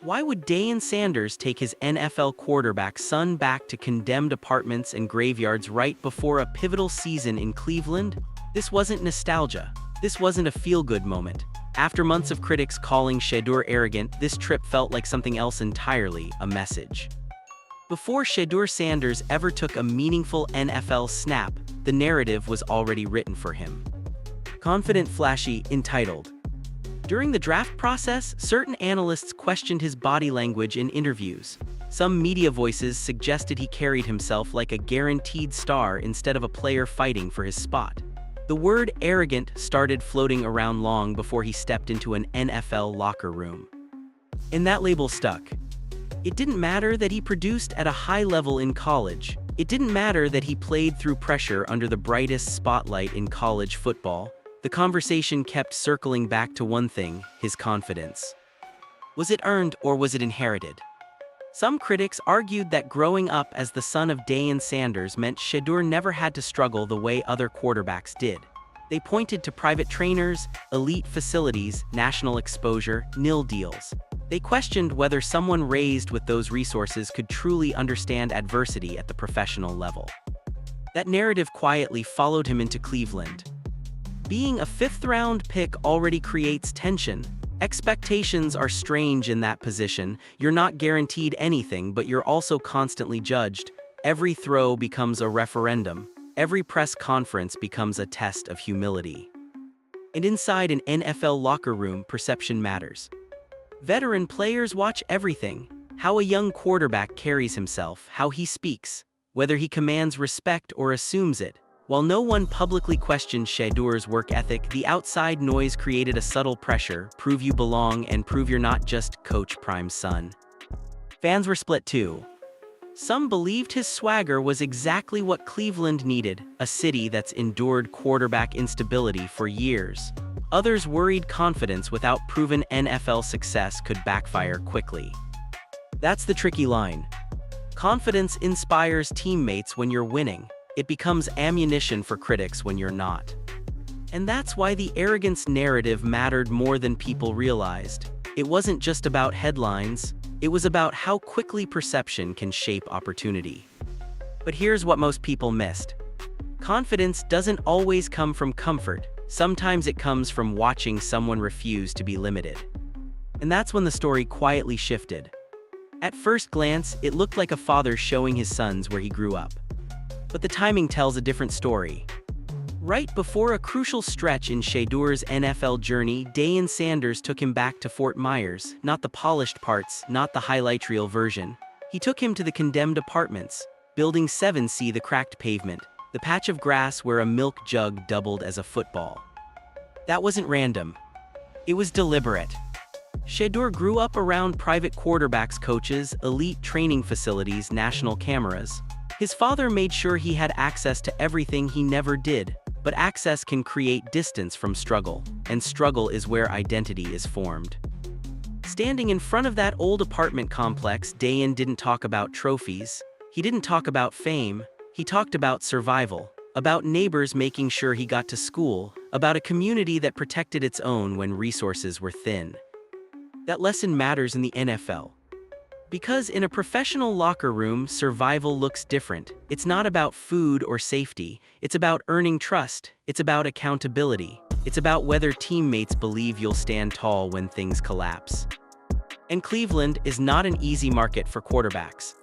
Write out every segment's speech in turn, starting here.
Why would Deion Sanders take his NFL quarterback son back to condemned apartments and graveyards right before a pivotal season in Cleveland? This wasn't nostalgia. This wasn't a feel-good moment. After months of critics calling Shedeur arrogant, this trip felt like something else entirely, a message. Before Shedeur Sanders ever took a meaningful NFL snap, the narrative was already written for him. Confident, flashy, entitled. During the draft process, certain analysts questioned his body language in interviews. Some media voices suggested he carried himself like a guaranteed star instead of a player fighting for his spot. The word arrogant started floating around long before he stepped into an NFL locker room. And that label stuck. It didn't matter that he produced at a high level in college. It didn't matter that he played through pressure under the brightest spotlight in college football. The conversation kept circling back to one thing: his confidence. Was it earned or was it inherited? Some critics argued that growing up as the son of Deion Sanders meant Shedeur never had to struggle the way other quarterbacks did. They pointed to private trainers, elite facilities, national exposure, nil deals. They questioned whether someone raised with those resources could truly understand adversity at the professional level. That narrative quietly followed him into Cleveland. Being a fifth-round pick already creates tension. Expectations are strange in that position. You're not guaranteed anything, but you're also constantly judged. Every throw becomes a referendum. Every press conference becomes a test of humility. And inside an NFL locker room, perception matters. Veteran players watch everything: how a young quarterback carries himself, how he speaks, whether he commands respect or assumes it. While no one publicly questioned Shedeur's work ethic, the outside noise created a subtle pressure: prove you belong and prove you're not just Coach Prime's son. Fans were split too. Some believed his swagger was exactly what Cleveland needed, a city that's endured quarterback instability for years. Others worried confidence without proven NFL success could backfire quickly. That's the tricky line. Confidence inspires teammates when you're winning. It becomes ammunition for critics when you're not. And that's why the arrogance narrative mattered more than people realized. It wasn't just about headlines. It was about how quickly perception can shape opportunity. But here's what most people missed. Confidence doesn't always come from comfort. Sometimes it comes from watching someone refuse to be limited. And that's when the story quietly shifted. At first glance, it looked like a father showing his sons where he grew up. But the timing tells a different story. Right before a crucial stretch in Shedeur's NFL journey, Deion Sanders took him back to Fort Myers, not the polished parts, not the highlight reel version. He took him to the condemned apartments, Building 7C, the cracked pavement, the patch of grass where a milk jug doubled as a football. That wasn't random. It was deliberate. Shedeur grew up around private quarterbacks coaches, elite training facilities, national cameras. His father made sure he had access to everything he never did, but access can create distance from struggle, and struggle is where identity is formed. Standing in front of that old apartment complex, Deion didn't talk about trophies. He didn't talk about fame. He talked about survival, about neighbors making sure he got to school, about a community that protected its own when resources were thin. That lesson matters in the NFL. Because in a professional locker room, survival looks different. It's not about food or safety. It's about earning trust. It's about accountability. It's about whether teammates believe you'll stand tall when things collapse. And Cleveland is not an easy market for quarterbacks.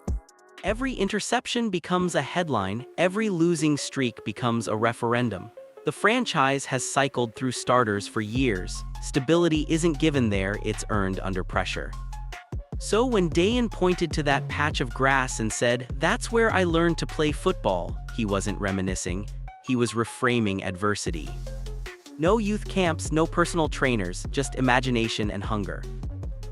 Every interception becomes a headline. Every losing streak becomes a referendum. The franchise has cycled through starters for years. Stability isn't given there, it's earned under pressure. So when Deion pointed to that patch of grass and said, "That's where I learned to play football," he wasn't reminiscing. He was reframing adversity. No youth camps, no personal trainers, just imagination and hunger.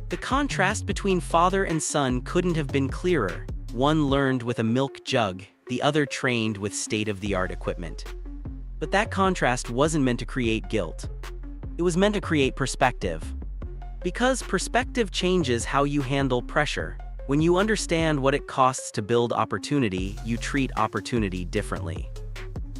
The contrast between father and son couldn't have been clearer. One learned with a milk jug, the other trained with state-of-the-art equipment. But that contrast wasn't meant to create guilt. It was meant to create perspective. Because perspective changes how you handle pressure. When you understand what it costs to build opportunity, you treat opportunity differently.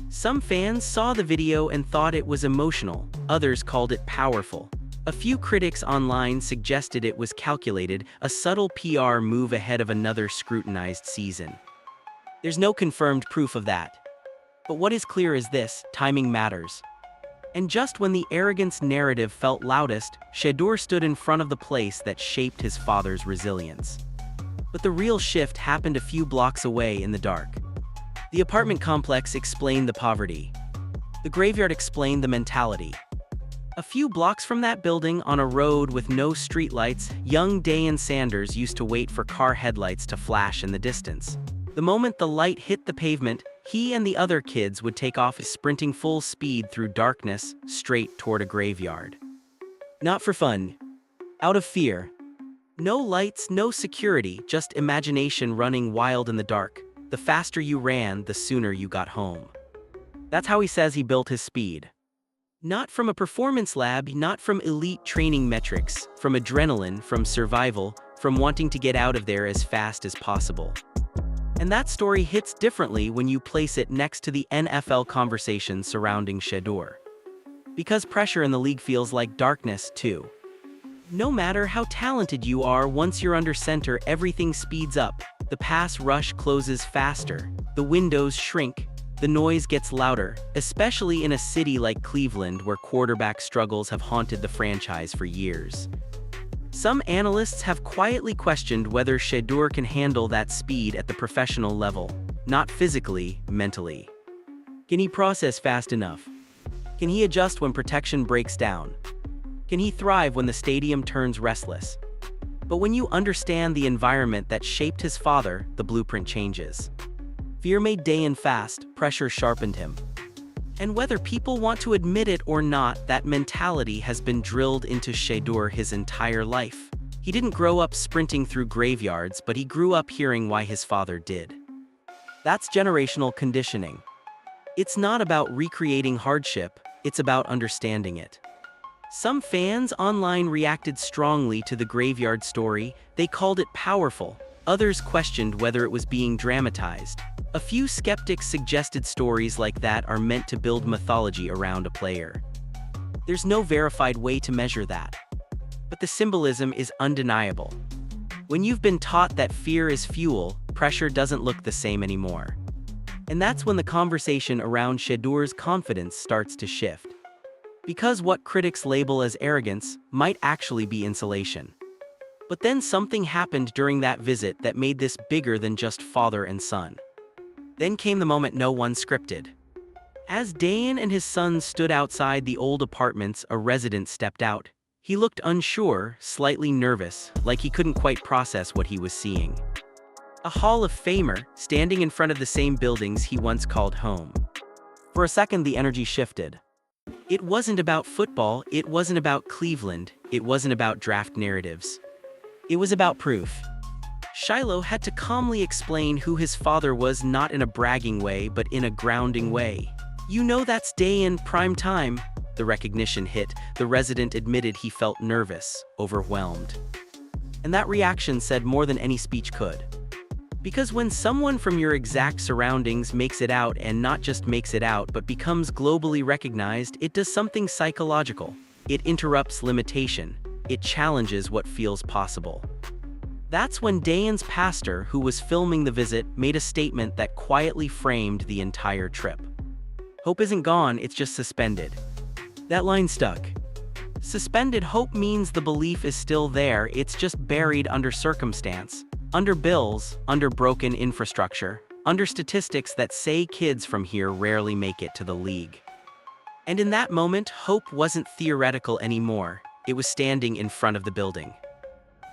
Some fans saw the video and thought it was emotional. Others called it powerful. A few critics online suggested it was calculated, a subtle PR move ahead of another scrutinized season. There's no confirmed proof of that. But what is clear is this: timing matters. And just when the arrogance narrative felt loudest, Shedeur stood in front of the place that shaped his father's resilience. But the real shift happened a few blocks away in the dark. The apartment complex explained the poverty. The graveyard explained the mentality. A few blocks from that building, on a road with no streetlights, young Deion Sanders used to wait for car headlights to flash in the distance. The moment the light hit the pavement, he and the other kids would take off sprinting full speed through darkness, straight toward a graveyard. Not for fun. Out of fear. No lights, no security, just imagination running wild in the dark. The faster you ran, the sooner you got home. That's how he says he built his speed. Not from a performance lab, not from elite training metrics, from adrenaline, from survival, from wanting to get out of there as fast as possible. And that story hits differently when you place it next to the NFL conversation surrounding Shedeur. Because pressure in the league feels like darkness, too. No matter how talented you are, once you're under center, everything speeds up. The pass rush closes faster, the windows shrink, the noise gets louder, especially in a city like Cleveland where quarterback struggles have haunted the franchise for years. Some analysts have quietly questioned whether Shedeur can handle that speed at the professional level, not physically, mentally. Can he process fast enough? Can he adjust when protection breaks down? Can he thrive when the stadium turns restless? But when you understand the environment that shaped his father, the blueprint changes. Fear made Deion fast, pressure sharpened him. And whether people want to admit it or not, that mentality has been drilled into Shedeur his entire life. He didn't grow up sprinting through graveyards, but he grew up hearing why his father did. That's generational conditioning. It's not about recreating hardship, it's about understanding it. Some fans online reacted strongly to the graveyard story. They called it powerful. Others questioned whether it was being dramatized. A few skeptics suggested stories like that are meant to build mythology around a player. There's no verified way to measure that. But the symbolism is undeniable. When you've been taught that fear is fuel, pressure doesn't look the same anymore. And that's when the conversation around Shedeur's confidence starts to shift. Because what critics label as arrogance might actually be insulation. But then something happened during that visit that made this bigger than just father and son. Then came the moment no one scripted. As Deion and his son stood outside the old apartments, a resident stepped out. He looked unsure, slightly nervous, like he couldn't quite process what he was seeing. A Hall of Famer, standing in front of the same buildings he once called home. For a second, the energy shifted. It wasn't about football, it wasn't about Cleveland, it wasn't about draft narratives. It was about proof. Shiloh had to calmly explain who his father was, not in a bragging way, but in a grounding way. "You know that's Deion, prime time." The recognition hit. The resident admitted he felt nervous, overwhelmed. And that reaction said more than any speech could. Because when someone from your exact surroundings makes it out, and not just makes it out, but becomes globally recognized, it does something psychological. It interrupts limitation. It challenges what feels possible. That's when Deion's pastor, who was filming the visit, made a statement that quietly framed the entire trip. "Hope isn't gone, it's just suspended." That line stuck. Suspended hope means the belief is still there, it's just buried under circumstance, under bills, under broken infrastructure, under statistics that say kids from here rarely make it to the league. And in that moment, hope wasn't theoretical anymore, it was standing in front of the building.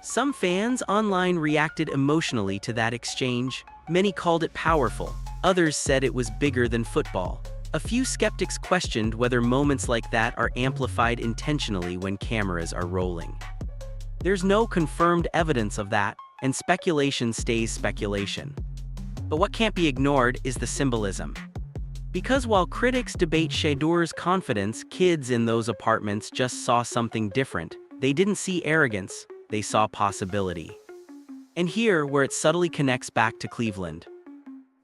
Some fans online reacted emotionally to that exchange. Many called it powerful. Others said it was bigger than football. A few skeptics questioned whether moments like that are amplified intentionally when cameras are rolling. There's no confirmed evidence of that, and speculation stays speculation. But what can't be ignored is the symbolism. Because while critics debate Shedeur's confidence, kids in those apartments just saw something different. They didn't see arrogance, they saw possibility. And here, where it subtly connects back to Cleveland.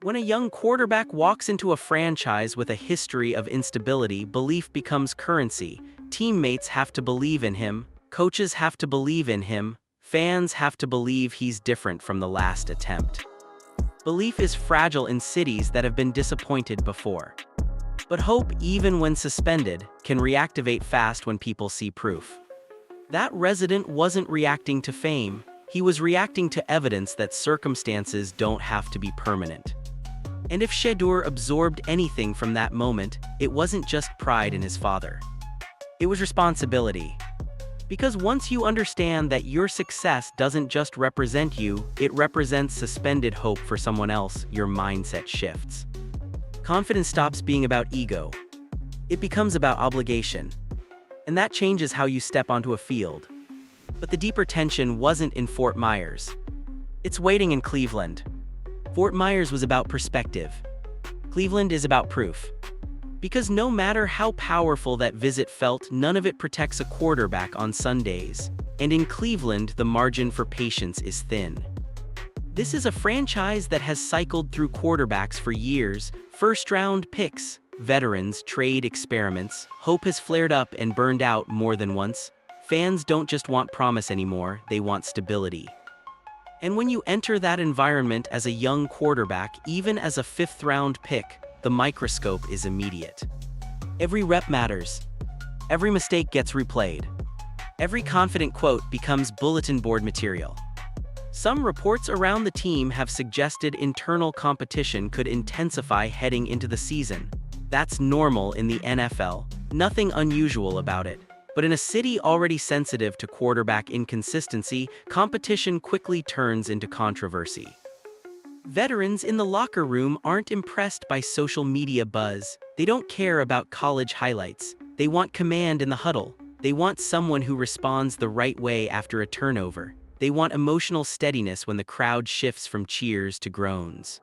When a young quarterback walks into a franchise with a history of instability, belief becomes currency. Teammates have to believe in him, coaches have to believe in him, fans have to believe he's different from the last attempt. Belief is fragile in cities that have been disappointed before. But hope, even when suspended, can reactivate fast when people see proof. That resident wasn't reacting to fame, he was reacting to evidence that circumstances don't have to be permanent. And if Shedeur absorbed anything from that moment, it wasn't just pride in his father. It was responsibility. Because once you understand that your success doesn't just represent you, it represents suspended hope for someone else, your mindset shifts. Confidence stops being about ego. It becomes about obligation. And that changes how you step onto a field. But the deeper tension wasn't in Fort Myers. It's waiting in Cleveland. Fort Myers was about perspective. Cleveland is about proof. Because no matter how powerful that visit felt, none of it protects a quarterback on Sundays. And in Cleveland, the margin for patience is thin. This is a franchise that has cycled through quarterbacks for years, first-round picks, veterans, trade experiments. Hope has flared up and burned out more than once. Fans don't just want promise anymore, they want stability. And when you enter that environment as a young quarterback, even as a fifth-round pick, the microscope is immediate. Every rep matters. Every mistake gets replayed. Every confident quote becomes bulletin board material. Some reports around the team have suggested internal competition could intensify heading into the season. That's normal in the NFL, nothing unusual about it. But in a city already sensitive to quarterback inconsistency, competition quickly turns into controversy. Veterans in the locker room aren't impressed by social media buzz. They don't care about college highlights. They want command in the huddle. They want someone who responds the right way after a turnover. They want emotional steadiness when the crowd shifts from cheers to groans.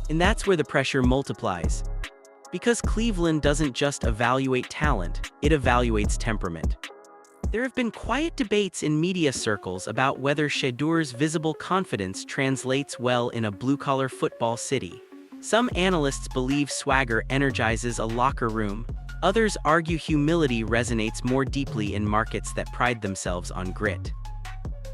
And that's where the pressure multiplies. Because Cleveland doesn't just evaluate talent, it evaluates temperament. There have been quiet debates in media circles about whether Shedeur's visible confidence translates well in a blue-collar football city. Some analysts believe swagger energizes a locker room. Others argue humility resonates more deeply in markets that pride themselves on grit.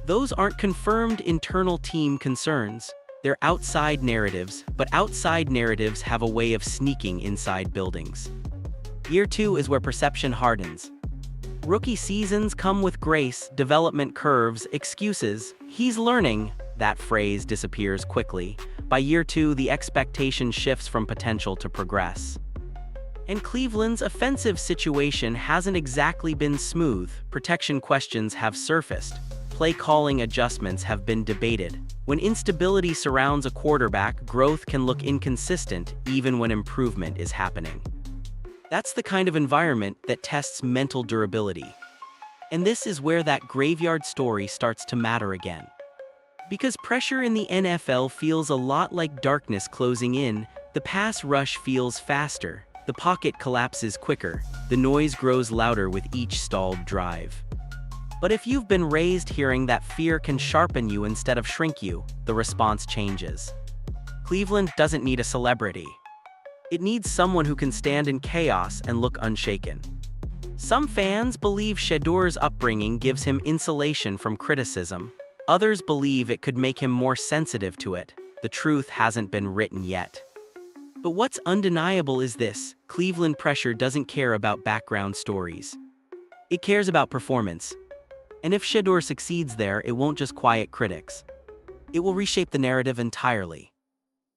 Those aren't confirmed internal team concerns. They're outside narratives, but outside narratives have a way of sneaking inside buildings. Year 2 is where perception hardens. Rookie seasons come with grace, development curves, excuses. He's learning. That phrase disappears quickly. By year 2, the expectation shifts from potential to progress. And Cleveland's offensive situation hasn't exactly been smooth. Protection questions have surfaced. Play calling adjustments have been debated. When instability surrounds a quarterback, growth can look inconsistent even when improvement is happening. That's the kind of environment that tests mental durability. And this is where that graveyard story starts to matter again. Because pressure in the NFL feels a lot like darkness closing in, the pass rush feels faster, the pocket collapses quicker, the noise grows louder with each stalled drive. But if you've been raised hearing that fear can sharpen you instead of shrink you, the response changes. Cleveland doesn't need a celebrity. It needs someone who can stand in chaos and look unshaken. Some fans believe Shedeur's upbringing gives him insulation from criticism. Others believe it could make him more sensitive to it. The truth hasn't been written yet. But what's undeniable is this: Cleveland pressure doesn't care about background stories. It cares about performance. And if Shedeur succeeds there, it won't just quiet critics. It will reshape the narrative entirely.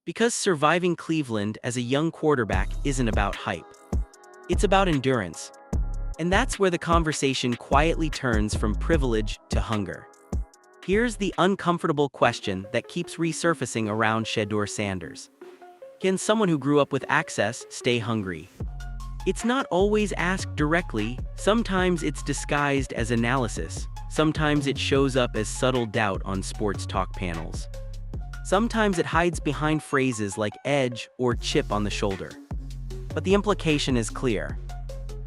Because surviving Cleveland as a young quarterback isn't about hype. It's about endurance. And that's where the conversation quietly turns from privilege to hunger. Here's the uncomfortable question that keeps resurfacing around Shedeur Sanders. Can someone who grew up with access stay hungry? It's not always asked directly. Sometimes it's disguised as analysis. Sometimes it shows up as subtle doubt on sports talk panels. Sometimes it hides behind phrases like edge or chip on the shoulder. But the implication is clear.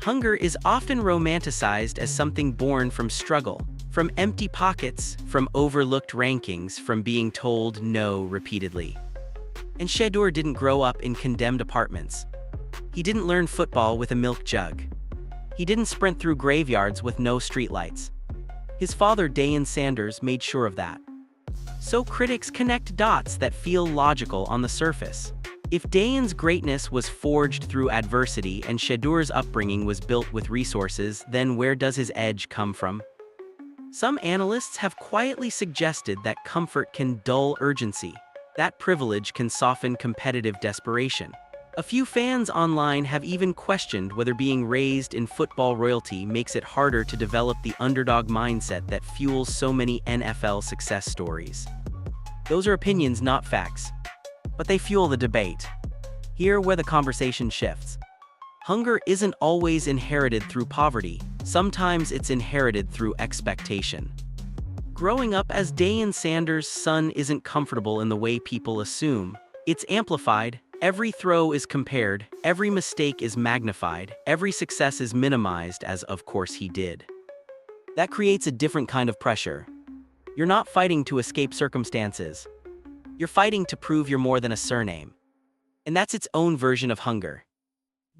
Hunger is often romanticized as something born from struggle, from empty pockets, from overlooked rankings, from being told no repeatedly. And Shedeur didn't grow up in condemned apartments. He didn't learn football with a milk jug. He didn't sprint through graveyards with no streetlights. His father, Deion Sanders, made sure of that. So critics connect dots that feel logical on the surface. If Deion's greatness was forged through adversity and Shedeur's upbringing was built with resources, then where does his edge come from? Some analysts have quietly suggested that comfort can dull urgency. That privilege can soften competitive desperation. A few fans online have even questioned whether being raised in football royalty makes it harder to develop the underdog mindset that fuels so many NFL success stories. Those are opinions, not facts. But they fuel the debate. Here where the conversation shifts. Hunger isn't always inherited through poverty. Sometimes it's inherited through expectation. Growing up as Deion Sanders' son isn't comfortable in the way people assume. It's amplified. Every throw is compared, every mistake is magnified, every success is minimized as of course he did. That creates a different kind of pressure. You're not fighting to escape circumstances. You're fighting to prove you're more than a surname. And that's its own version of hunger.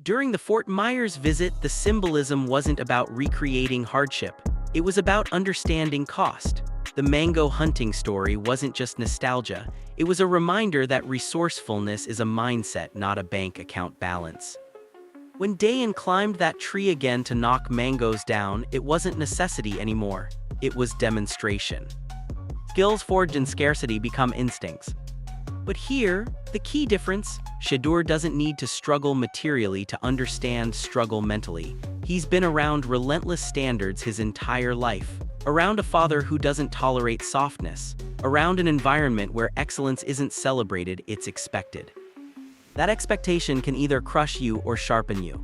During the Fort Myers visit, the symbolism wasn't about recreating hardship. It was about understanding cost. The mango hunting story wasn't just nostalgia, it was a reminder that resourcefulness is a mindset, not a bank account balance. When Deion climbed that tree again to knock mangoes down, it wasn't necessity anymore, it was demonstration. Skills forged in scarcity become instincts. But here, the key difference, Shedeur doesn't need to struggle materially to understand struggle mentally. He's been around relentless standards his entire life. Around a father who doesn't tolerate softness, around an environment where excellence isn't celebrated, it's expected. That expectation can either crush you or sharpen you.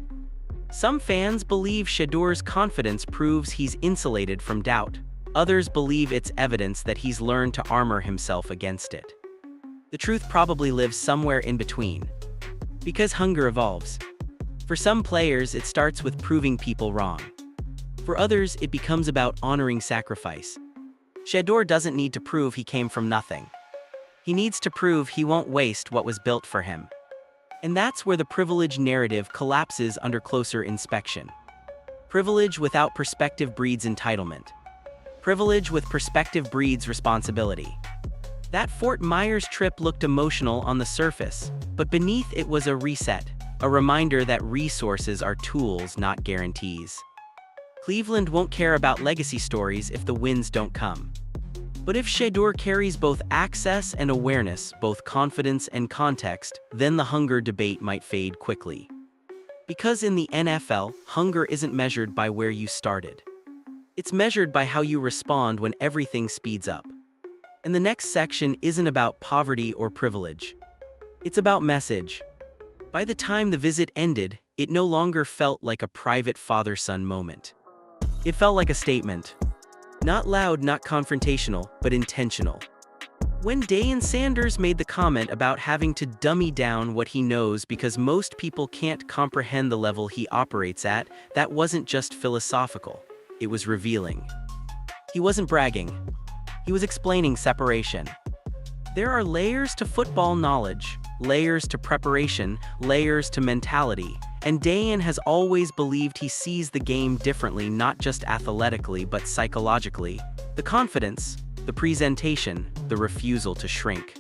Some fans believe Shedeur's confidence proves he's insulated from doubt. Others believe it's evidence that he's learned to armor himself against it. The truth probably lives somewhere in between. Because hunger evolves. For some players, it starts with proving people wrong. For others, it becomes about honoring sacrifice. Shedeur doesn't need to prove he came from nothing. He needs to prove he won't waste what was built for him. And that's where the privilege narrative collapses under closer inspection. Privilege without perspective breeds entitlement. Privilege with perspective breeds responsibility. That Fort Myers trip looked emotional on the surface, but beneath it was a reset, a reminder that resources are tools, not guarantees. Cleveland won't care about legacy stories if the wins don't come. But if Shedeur carries both access and awareness, both confidence and context, then the hunger debate might fade quickly. Because in the NFL, hunger isn't measured by where you started. It's measured by how you respond when everything speeds up. And the next section isn't about poverty or privilege. It's about message. By the time the visit ended, it no longer felt like a private father-son moment. It felt like a statement. Not loud, not confrontational, but intentional. When Deion Sanders made the comment about having to dummy down what he knows because most people can't comprehend the level he operates at, that wasn't just philosophical. It was revealing. He wasn't bragging. He was explaining separation. There are layers to football knowledge, layers to preparation, layers to mentality. And Deion has always believed he sees the game differently, not just athletically, but psychologically. The confidence, the presentation, the refusal to shrink.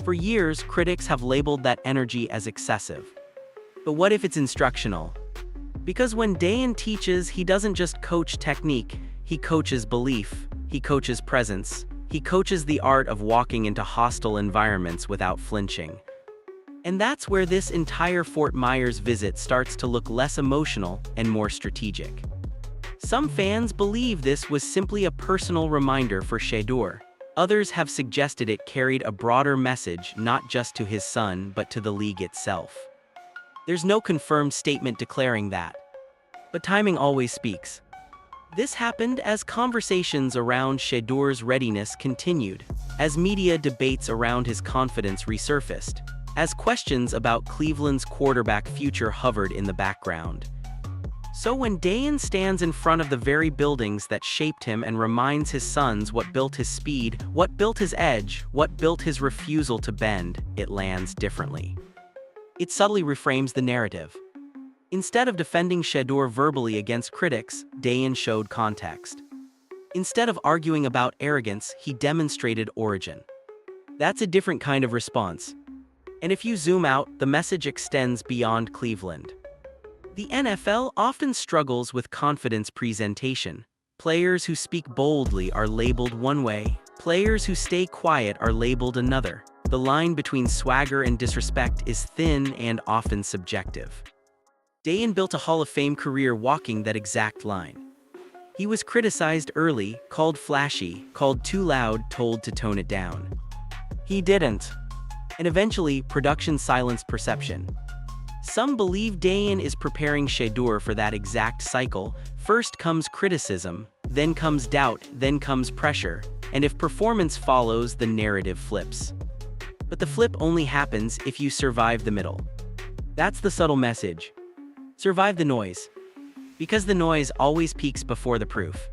For years, critics have labeled that energy as excessive. But what if it's instructional? Because when Deion teaches, he doesn't just coach technique, he coaches belief, he coaches presence, he coaches the art of walking into hostile environments without flinching. And that's where this entire Fort Myers visit starts to look less emotional and more strategic. Some fans believe this was simply a personal reminder for Shedeur. Others have suggested it carried a broader message not just to his son but to the league itself. There's no confirmed statement declaring that. But timing always speaks. This happened as conversations around Shedeur's readiness continued, as media debates around his confidence resurfaced, as questions about Cleveland's quarterback future hovered in the background. So when Deion stands in front of the very buildings that shaped him and reminds his sons what built his speed, what built his edge, what built his refusal to bend, it lands differently. It subtly reframes the narrative. Instead of defending Shedeur verbally against critics, Deion showed context. Instead of arguing about arrogance, he demonstrated origin. That's a different kind of response. And if you zoom out, the message extends beyond Cleveland. The NFL often struggles with confidence presentation. Players who speak boldly are labeled one way. Players who stay quiet are labeled another. The line between swagger and disrespect is thin and often subjective. Deion built a Hall of Fame career walking that exact line. He was criticized early, called flashy, called too loud, told to tone it down. He didn't. And eventually, production silenced perception. Some believe Deion is preparing Shedeur for that exact cycle. First comes criticism, then comes doubt, then comes pressure, and if performance follows, the narrative flips. But the flip only happens if you survive the middle. That's the subtle message. Survive the noise. Because the noise always peaks before the proof.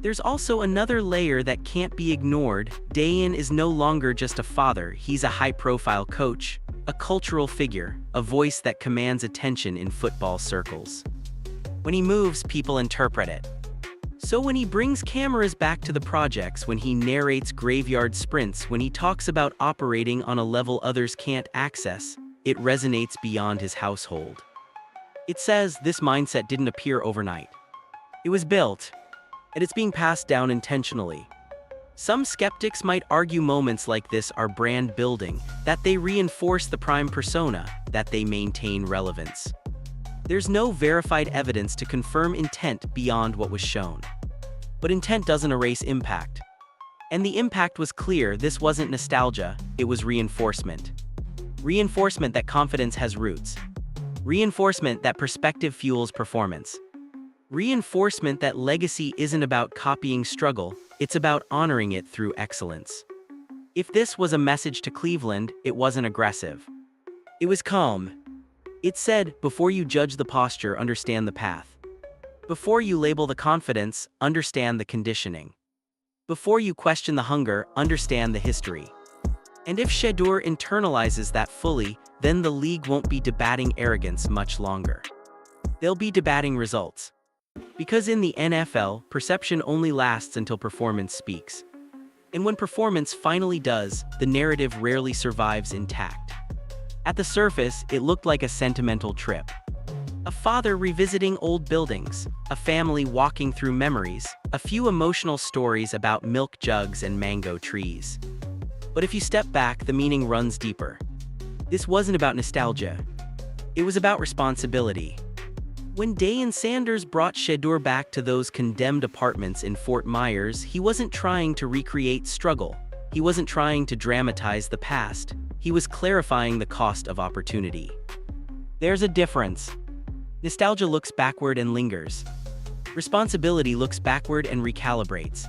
There's also another layer that can't be ignored. Deion is no longer just a father, he's a high-profile coach, a cultural figure, a voice that commands attention in football circles. When he moves, people interpret it. So when he brings cameras back to the projects, when he narrates graveyard sprints, when he talks about operating on a level others can't access, it resonates beyond his household. It says this mindset didn't appear overnight. It was built, and it's being passed down intentionally. Some skeptics might argue moments like this are brand building, that they reinforce the prime persona, that they maintain relevance. There's no verified evidence to confirm intent beyond what was shown. But intent doesn't erase impact. And the impact was clear. This wasn't nostalgia, it was reinforcement. Reinforcement that confidence has roots. Reinforcement that perspective fuels performance. Reinforcement that legacy isn't about copying struggle, it's about honoring it through excellence. If this was a message to Cleveland, it wasn't aggressive. It was calm. It said, before you judge the posture, understand the path. Before you label the confidence, understand the conditioning. Before you question the hunger, understand the history. And if Shedeur internalizes that fully, then the league won't be debating arrogance much longer. They'll be debating results. Because in the NFL, perception only lasts until performance speaks. And when performance finally does, the narrative rarely survives intact. At the surface, it looked like a sentimental trip. A father revisiting old buildings, a family walking through memories, a few emotional stories about milk jugs and mango trees. But if you step back, the meaning runs deeper. This wasn't about nostalgia. It was about responsibility. When Deion Sanders brought Shedeur back to those condemned apartments in Fort Myers, he wasn't trying to recreate struggle. He wasn't trying to dramatize the past. He was clarifying the cost of opportunity. There's a difference. Nostalgia looks backward and lingers. Responsibility looks backward and recalibrates.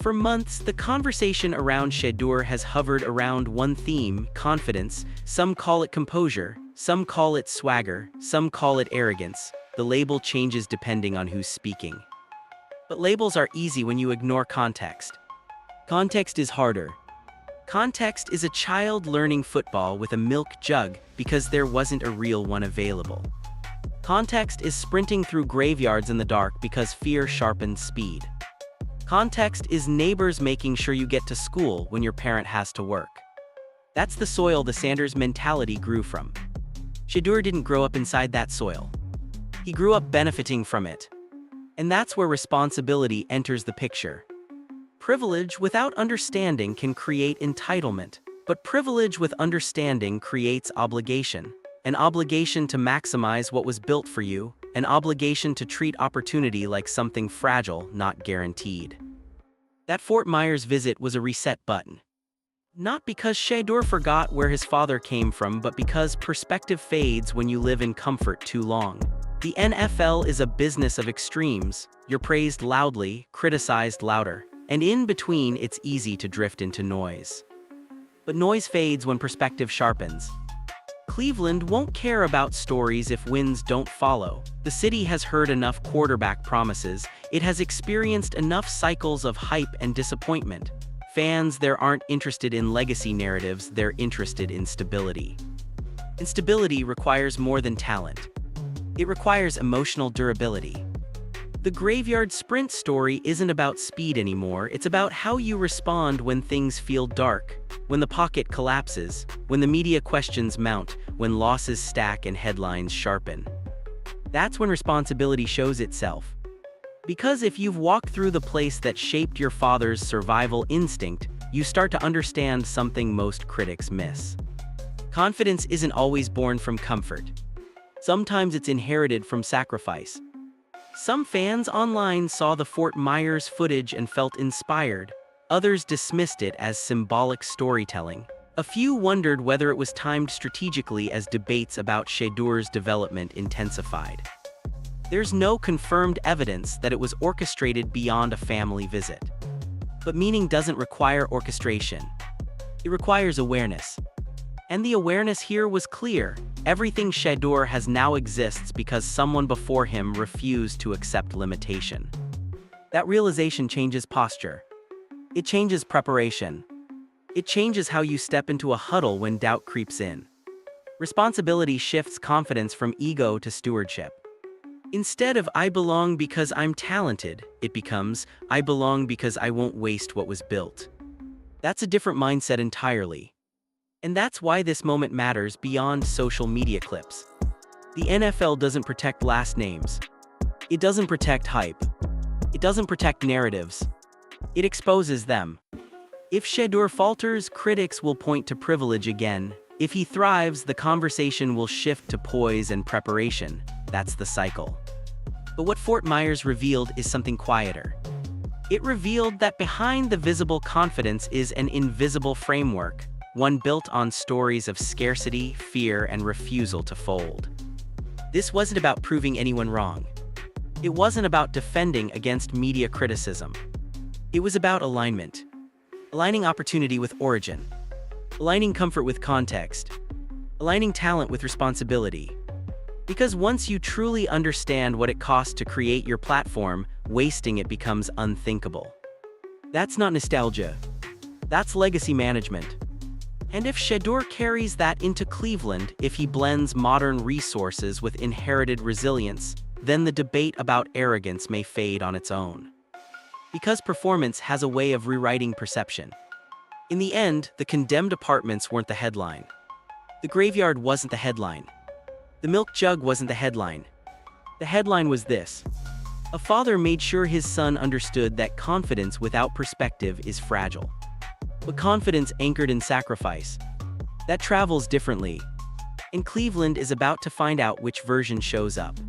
For months, the conversation around Shedeur has hovered around one theme: confidence. Some call it composure, some call it swagger, some call it arrogance. The label changes depending on who's speaking. But labels are easy when you ignore context. Context is harder. Context is a child learning football with a milk jug because there wasn't a real one available. Context is sprinting through graveyards in the dark because fear sharpens speed. Context is neighbors making sure you get to school when your parent has to work. That's the soil the Sanders mentality grew from. Shedeur didn't grow up inside that soil. He grew up benefiting from it. And that's where responsibility enters the picture. Privilege without understanding can create entitlement, but privilege with understanding creates obligation. An obligation to maximize what was built for you, an obligation to treat opportunity like something fragile, not guaranteed. That Fort Myers visit was a reset button. Not because Shedeur forgot where his father came from, but because perspective fades when you live in comfort too long. The NFL is a business of extremes. You're praised loudly, criticized louder, and in between it's easy to drift into noise. But noise fades when perspective sharpens. Cleveland won't care about stories if wins don't follow. The city has heard enough quarterback promises. It has experienced enough cycles of hype and disappointment. Fans there aren't interested in legacy narratives, they're interested in stability. And stability requires more than talent. It requires emotional durability. The graveyard sprint story isn't about speed anymore, it's about how you respond when things feel dark, when the pocket collapses, when the media questions mount, when losses stack and headlines sharpen. That's when responsibility shows itself. Because if you've walked through the place that shaped your father's survival instinct, you start to understand something most critics miss. Confidence isn't always born from comfort. Sometimes it's inherited from sacrifice. Some fans online saw the Fort Myers footage and felt inspired. Others dismissed it as symbolic storytelling. A few wondered whether it was timed strategically as debates about Shedeur's development intensified. There's no confirmed evidence that it was orchestrated beyond a family visit. But meaning doesn't require orchestration. It requires awareness. And the awareness here was clear. Everything Shedeur has now exists because someone before him refused to accept limitation. That realization changes posture. It changes preparation. It changes how you step into a huddle when doubt creeps in. Responsibility shifts confidence from ego to stewardship. Instead of "I belong because I'm talented," it becomes "I belong because I won't waste what was built." That's a different mindset entirely. And that's why this moment matters beyond social media clips. The NFL doesn't protect last names. It doesn't protect hype. It doesn't protect narratives. It exposes them. If Shedeur falters, critics will point to privilege again. If he thrives, the conversation will shift to poise and preparation. That's the cycle. But what Fort Myers revealed is something quieter. It revealed that behind the visible confidence is an invisible framework, one built on stories of scarcity, fear, and refusal to fold. This wasn't about proving anyone wrong. It wasn't about defending against media criticism. It was about alignment. Aligning opportunity with origin. Aligning comfort with context. Aligning talent with responsibility. Because once you truly understand what it costs to create your platform, wasting it becomes unthinkable. That's not nostalgia. That's legacy management. And if Shedeur carries that into Cleveland, if he blends modern resources with inherited resilience, then the debate about arrogance may fade on its own. Because performance has a way of rewriting perception. In the end, the condemned apartments weren't the headline. The graveyard wasn't the headline. The milk jug wasn't the headline. The headline was this: a father made sure his son understood that confidence without perspective is fragile. But confidence anchored in sacrifice, that travels differently. And Cleveland is about to find out which version shows up.